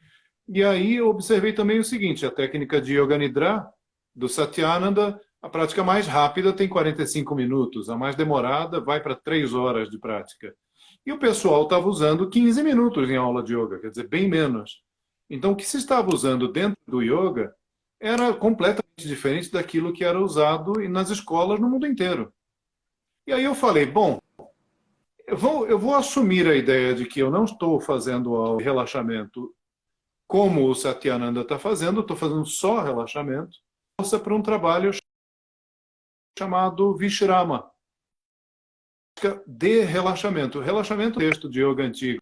E aí eu observei também o seguinte, a técnica de Yoga Nidra, do Satyananda, a prática mais rápida tem 45 minutos, a mais demorada vai para 3 horas de prática. E o pessoal estava usando 15 minutos em aula de yoga, quer dizer, bem menos. Então, o que se estava usando dentro do yoga era completamente diferente daquilo que era usado nas escolas no mundo inteiro. E aí eu falei, bom, eu vou assumir a ideia de que eu não estou fazendo o relaxamento como o Satyananda está fazendo, estou fazendo só relaxamento, força para um trabalho chamado Vishrama, de relaxamento. Relaxamento é um texto de yoga antigo.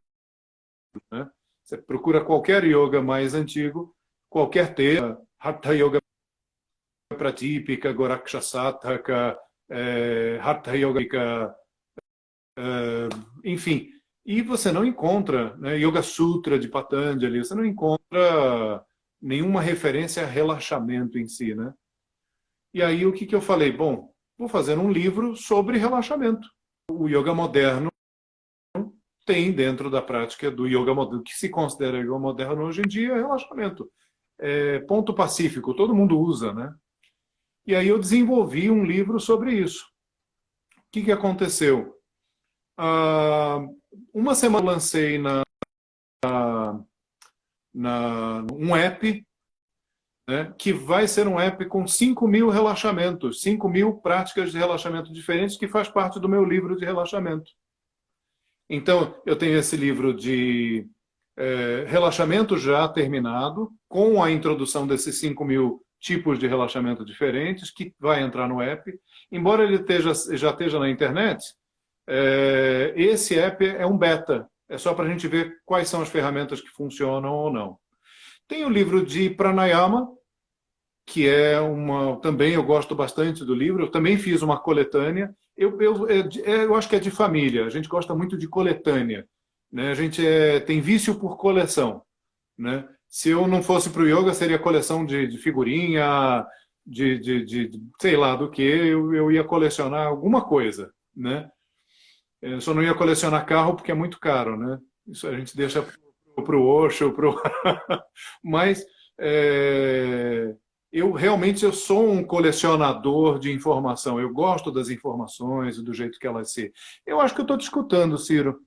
Né? Você procura qualquer yoga mais antigo, qualquer texto, Hatha Yoga Pratípica, Gorakshasataka, Hatha Yoga, enfim. E você não encontra, né, Yoga Sutra de Patanjali, você não encontra nenhuma referência a relaxamento em si. Né? E aí o que eu falei? Bom, vou fazer um livro sobre relaxamento. O yoga moderno tem dentro da prática do yoga moderno, que se considera yoga moderno hoje em dia, é relaxamento. Ponto pacífico, todo mundo usa, né? E aí eu desenvolvi um livro sobre isso. O que aconteceu? Uma semana eu lancei um app, né, que vai ser um app com 5.000 relaxamentos, 5.000 práticas de relaxamento diferentes, que faz parte do meu livro de relaxamento. Então, eu tenho esse livro de relaxamento já terminado, com a introdução desses 5.000 tipos de relaxamento diferentes, que vai entrar no app. Embora ele já esteja na internet, esse app é um beta. É só para a gente ver quais são as ferramentas que funcionam ou não. Tem o livro de Pranayama, que também eu gosto bastante do livro. Eu também fiz uma coletânea. Eu acho que é de família. A gente gosta muito de coletânea. Né? A gente tem vício por coleção. Né? Se eu não fosse para o yoga, seria coleção de figurinha, de sei lá do que. Eu ia colecionar alguma coisa. Né? Eu só não ia colecionar carro porque é muito caro. Né? Isso a gente deixa para o Osho. Mas eu sou um colecionador de informação. Eu gosto das informações e do jeito que elas se... Eu acho que eu estou te escutando, Ciro.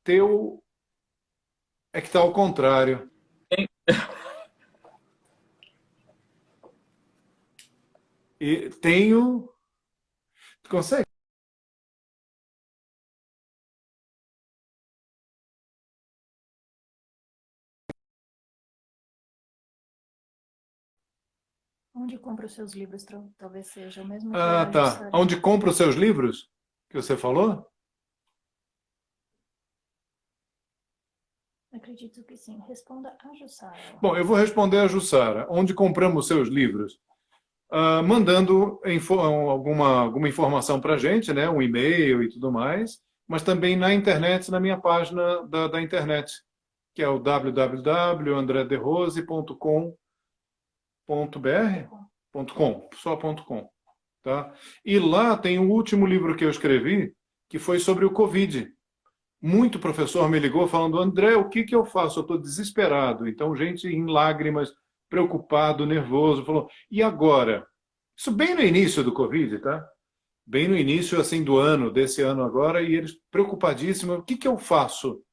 Teu é que está ao contrário. E tenho... Tu consegue? Onde compra os seus livros? Talvez seja o mesmo que Ah, a tá. Jussara. Onde compra os seus livros? Que você falou? Acredito que sim. Responda a Jussara. Bom, eu vou responder a Jussara. Onde compramos seus livros? Mandando alguma informação para a gente, né? Um e-mail e tudo mais. mas também na internet, na minha página da internet, que é o www.andrederose.com.br, só .com, tá? E lá tem o último livro que eu escrevi, que foi sobre o Covid. Muito professor me ligou falando, André, o que eu faço? Eu estou desesperado. Então, gente em lágrimas, preocupado, nervoso, falou, e agora? Isso bem no início do Covid, tá? Bem no início, assim, do ano, desse ano agora, e eles preocupadíssimos, o que eu faço?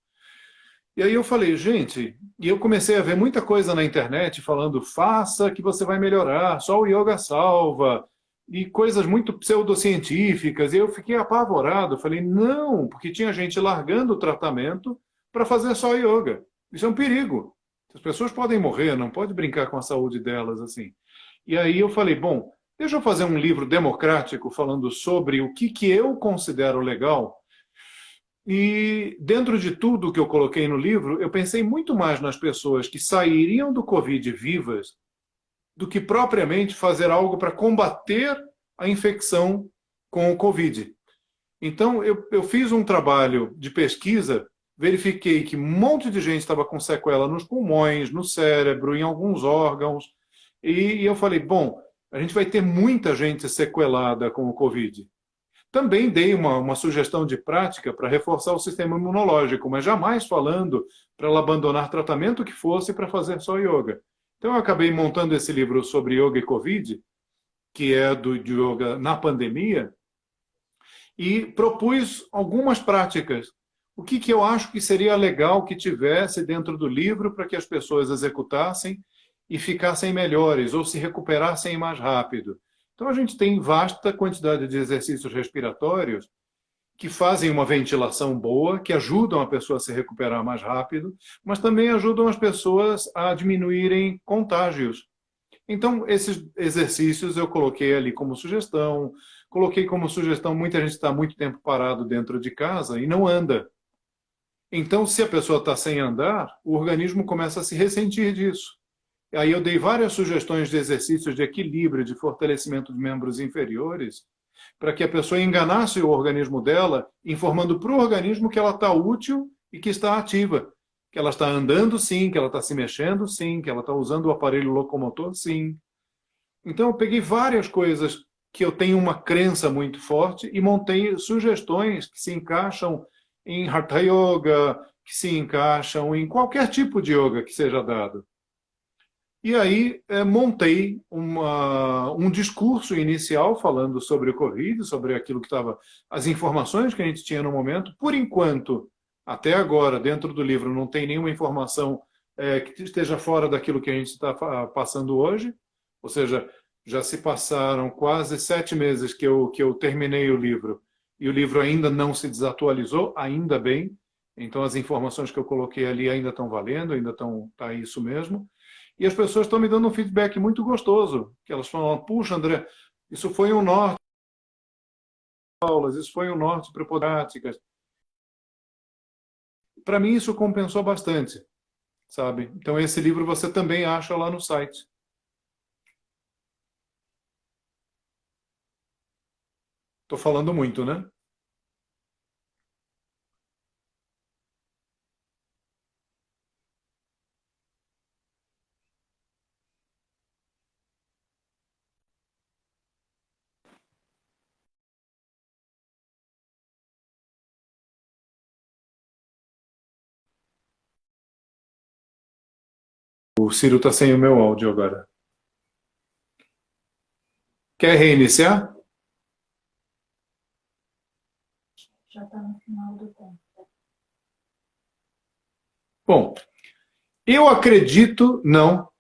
E aí eu falei, gente, e eu comecei a ver muita coisa na internet falando, faça que você vai melhorar, só o yoga salva, e coisas muito pseudocientíficas, e eu fiquei apavorado, falei, não, porque tinha gente largando o tratamento para fazer só yoga. Isso é um perigo. As pessoas podem morrer, não pode brincar com a saúde delas assim. E aí eu falei, bom, deixa eu fazer um livro democrático falando sobre o que eu considero legal. E dentro de tudo que eu coloquei no livro, eu pensei muito mais nas pessoas que sairiam do Covid vivas do que propriamente fazer algo para combater a infecção com o Covid. Então, eu fiz um trabalho de pesquisa, verifiquei que um monte de gente estava com sequela nos pulmões, no cérebro, em alguns órgãos, e eu falei, bom, a gente vai ter muita gente sequelada com o Covid. Também dei uma sugestão de prática para reforçar o sistema imunológico, mas jamais falando para ela abandonar tratamento que fosse para fazer só yoga. Então, eu acabei montando esse livro sobre yoga e Covid, que é de yoga na pandemia, e propus algumas práticas. O que eu acho que seria legal que tivesse dentro do livro para que as pessoas executassem e ficassem melhores, ou se recuperassem mais rápido. Então, a gente tem vasta quantidade de exercícios respiratórios que fazem uma ventilação boa, que ajudam a pessoa a se recuperar mais rápido, mas também ajudam as pessoas a diminuírem contágios. Então, esses exercícios eu coloquei ali como sugestão. Coloquei como sugestão, muita gente está muito tempo parado dentro de casa e não anda. Então, se a pessoa está sem andar, o organismo começa a se ressentir disso. Aí eu dei várias sugestões de exercícios de equilíbrio, de fortalecimento de membros inferiores, para que a pessoa enganasse o organismo dela, informando para o organismo que ela está útil e que está ativa. Que ela está andando, sim, que ela está se mexendo, sim, que ela está usando o aparelho locomotor, sim. Então, eu peguei várias coisas que eu tenho uma crença muito forte e montei sugestões que se encaixam em Hatha Yoga, que se encaixam em qualquer tipo de yoga que seja dado. E aí montei um discurso inicial falando sobre o Covid, sobre aquilo que estava, as informações que a gente tinha no momento. Por enquanto, até agora, dentro do livro, não tem nenhuma informação que esteja fora daquilo que a gente está passando hoje. Ou seja, já se passaram quase 7 meses que eu terminei o livro, e o livro ainda não se desatualizou, ainda bem. Então, as informações que eu coloquei ali ainda estão valendo, ainda tá isso mesmo. E as pessoas estão me dando um feedback muito gostoso, que elas falam, puxa, André, isso foi um norte para aulas, isso foi um norte para práticas. Para mim, isso compensou bastante, sabe? Então, esse livro você também acha lá no site. Estou falando muito, né? O Ciro está sem o meu áudio agora. Quer reiniciar? Já está no final do tempo. Bom, eu acredito, não.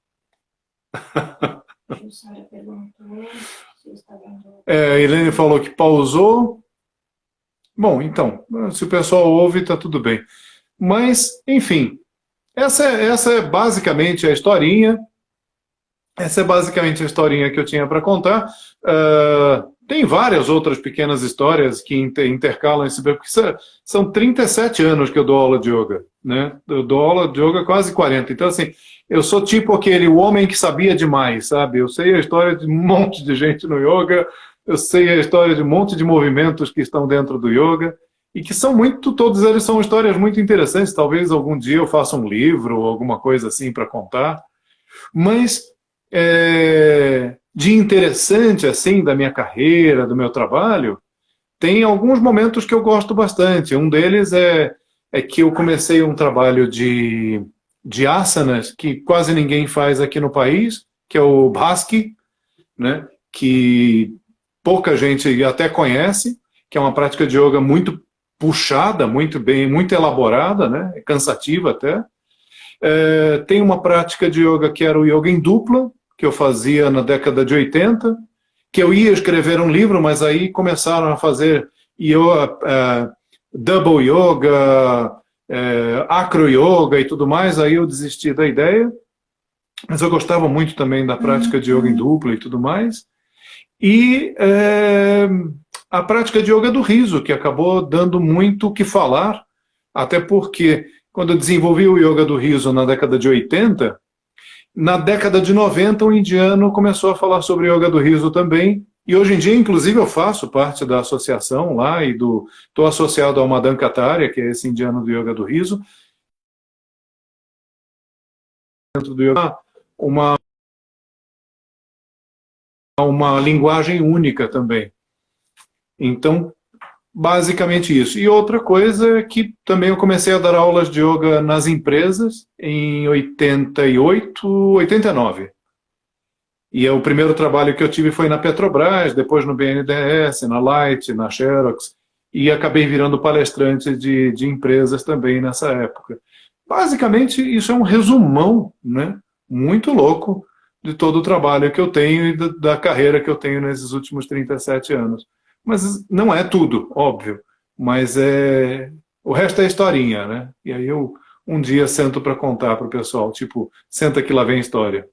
A Jussara perguntou se está dando... A Helene falou que pausou. Bom, então, se o pessoal ouve, está tudo bem. Mas, enfim, essa é basicamente a historinha. Essa é basicamente a historinha que eu tinha para contar. Tem várias outras pequenas histórias que intercalam esse... Porque são 37 anos que eu dou aula de yoga, né? Eu dou aula de yoga quase 40. Então, assim, eu sou tipo o homem que sabia demais, sabe? Eu sei a história de um monte de gente no yoga, eu sei a história de um monte de movimentos que estão dentro do yoga, e que são muito, todos eles são histórias muito interessantes. Talvez algum dia eu faça um livro ou alguma coisa assim para contar. Mas de interessante assim da minha carreira, do meu trabalho, tem alguns momentos que eu gosto bastante. Um deles é que eu comecei um trabalho de asanas que quase ninguém faz aqui no país, que é o Bhaski, né? Que pouca gente até conhece, que é uma prática de yoga muito puxada, muito bem, muito elaborada, né? É cansativa até. Tem uma prática de yoga que era o yoga em dupla, que eu fazia na década de 80, que eu ia escrever um livro, mas aí começaram a fazer yoga, double yoga, acro yoga e tudo mais, aí eu desisti da ideia, mas eu gostava muito também da prática de yoga em dupla e tudo mais. E a prática de yoga do riso, que acabou dando muito o que falar, até porque quando eu desenvolvi o yoga do riso na década de 80, na década de 90 um indiano começou a falar sobre yoga do riso também, e hoje em dia, inclusive, eu faço parte da associação lá, e estou associado ao Madan Kataria, que é esse indiano do yoga do riso. Dentro do yoga, uma linguagem única também. Então, basicamente isso. E outra coisa é que também eu comecei a dar aulas de yoga nas empresas em 88, 89. E o primeiro trabalho que eu tive foi na Petrobras, depois no BNDES, na Light, na Xerox, e acabei virando palestrante de empresas também nessa época. Basicamente, isso é um resumão, né, muito louco de todo o trabalho que eu tenho e da carreira que eu tenho nesses últimos 37 anos. Mas não é tudo, óbvio. Mas o resto é historinha, né? E aí eu um dia sento para contar para o pessoal, tipo, senta que lá vem história.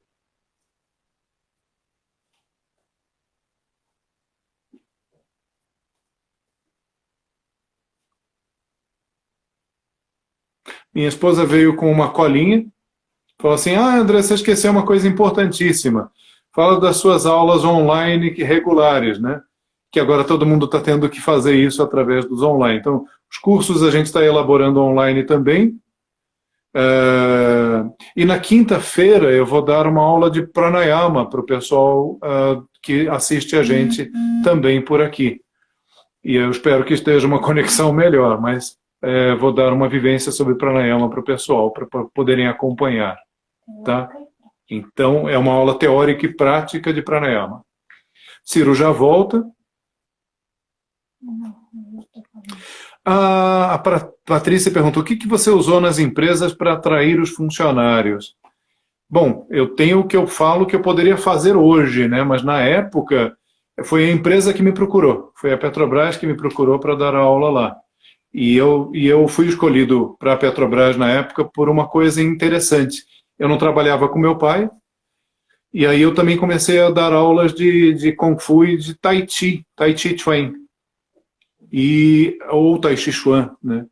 Minha esposa veio com uma colinha, falou assim, André, você esqueceu uma coisa importantíssima. Fala das suas aulas online regulares, né? Que agora todo mundo está tendo que fazer isso através dos online. Então, os cursos a gente está elaborando online também. E na quinta-feira eu vou dar uma aula de pranayama para o pessoal que assiste a gente também por aqui. E eu espero que esteja uma conexão melhor, mas vou dar uma vivência sobre pranayama para o pessoal, para poderem acompanhar. Tá? Então, é uma aula teórica e prática de pranayama. Ciro já volta. A Patrícia perguntou, o que você usou nas empresas para atrair os funcionários? Bom, eu tenho o que eu falo que eu poderia fazer hoje, né? Mas na época foi a empresa que me procurou, foi a Petrobras que me procurou para dar aula lá. E eu fui escolhido para a Petrobras na época por uma coisa interessante. Eu não trabalhava com meu pai, e aí eu também comecei a dar aulas de Kung Fu e de Tai Chi Chuan, ou Tai Chi Chuan, né?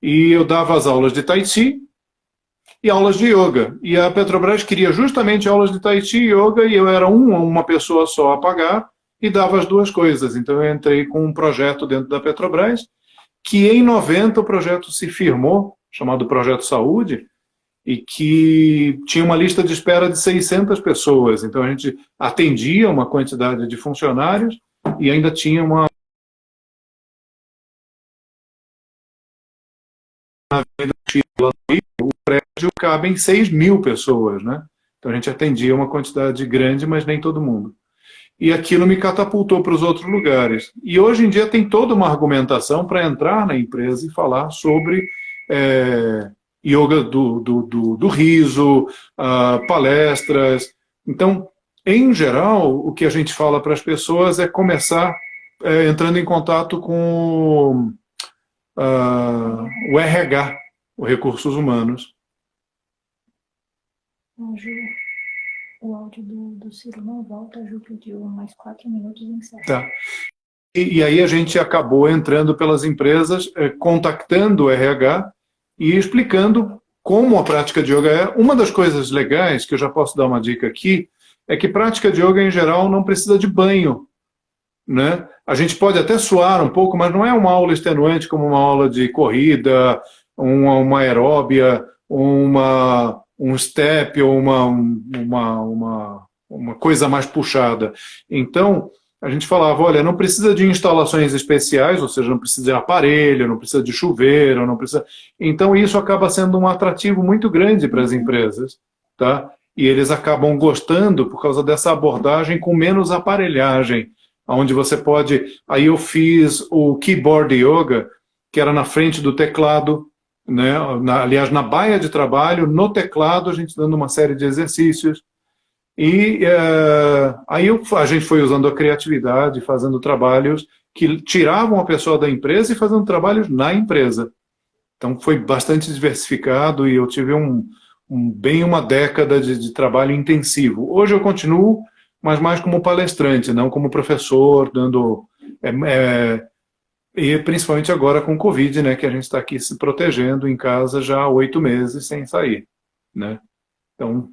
E eu dava as aulas de Tai Chi e aulas de Yoga. E a Petrobras queria justamente aulas de Tai Chi e Yoga, e eu era uma pessoa só a pagar, e dava as duas coisas. Então eu entrei com um projeto dentro da Petrobras, que em 90 o projeto se firmou, chamado Projeto Saúde, e que tinha uma lista de espera de 600 pessoas. Então a gente atendia uma quantidade de funcionários e ainda tinha uma o prédio cabem 6.000 pessoas, né? Então a gente atendia uma quantidade grande, mas nem todo mundo. E aquilo me catapultou para os outros lugares. E hoje em dia tem toda uma argumentação para entrar na empresa e falar sobre yoga do riso, palestras. Então, em geral, o que a gente fala para as pessoas é começar entrando em contato com o RH, os recursos humanos. O áudio do Ciro não volta, a Ju pediu mais 4 minutos e encerra. Tá. E aí a gente acabou entrando pelas empresas, contactando o RH e explicando como a prática de yoga é. Uma das coisas legais, que eu já posso dar uma dica aqui, é que prática de yoga em geral não precisa de banho. né? A gente pode até suar um pouco, mas não é uma aula extenuante como uma aula de corrida, uma aeróbia, um step ou uma coisa mais puxada. Então, a gente falava, olha, não precisa de instalações especiais, ou seja, não precisa de aparelho, não precisa de chuveiro, não precisa... Então, isso acaba sendo um atrativo muito grande para as empresas, tá? E eles acabam gostando por causa dessa abordagem com menos aparelhagem, onde você pode... Aí eu fiz o Keyboard Yoga, que era na frente do teclado, né? Aliás, na baia de trabalho, no teclado, a gente dando uma série de exercícios. E aí a gente foi usando a criatividade, fazendo trabalhos que tiravam a pessoa da empresa e fazendo trabalhos na empresa. Então foi bastante diversificado e eu tive bem uma década de trabalho intensivo. Hoje eu continuo, mas mais como palestrante, não como professor, dando... e principalmente agora com o Covid, né, que a gente está aqui se protegendo em casa já há 8 meses sem sair, né? Então,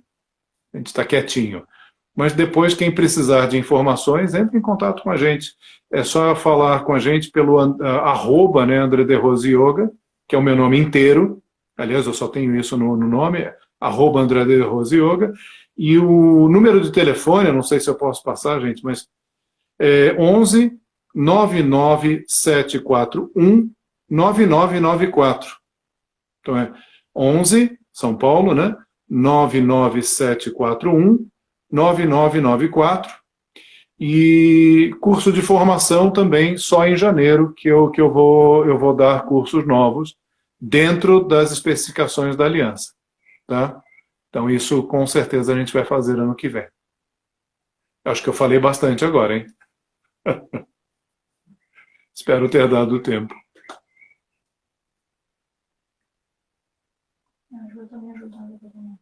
a gente está quietinho. Mas depois, quem precisar de informações, entre em contato com a gente. É só falar com a gente pelo arroba, né, André de Rose Yoga, que é o meu nome inteiro. Aliás, eu só tenho isso no nome, arroba André de Rose Yoga. E o número de telefone, eu não sei se eu posso passar, gente, mas é 11 99741 9994. Então é 11, São Paulo, né? 99741 9994. E curso de formação também só em janeiro que eu vou dar cursos novos dentro das especificações da aliança, tá? Então isso com certeza a gente vai fazer ano que vem. Acho que eu falei bastante agora, hein? Espero ter dado tempo. A Ju tá me ajudando também.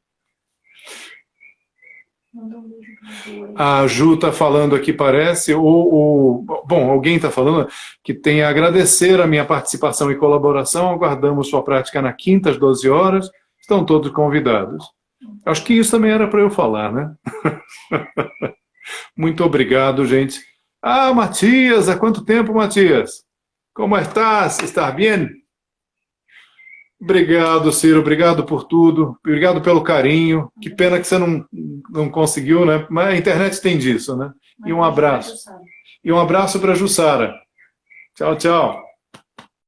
Manda um beijo pra Ju. A Ju está falando aqui, parece, bom, alguém está falando que tem a agradecer a minha participação e colaboração, aguardamos sua prática na quinta às 12 horas, estão todos convidados. Acho que isso também era para eu falar, né? Muito obrigado, gente. Ah, Matias, há quanto tempo, Matias? Como estás? Está bem? Obrigado, Ciro, obrigado por tudo, obrigado pelo carinho. Que pena que você não conseguiu, né? Mas a internet tem disso, né? E um abraço. E um abraço para a Jussara. Tchau, tchau.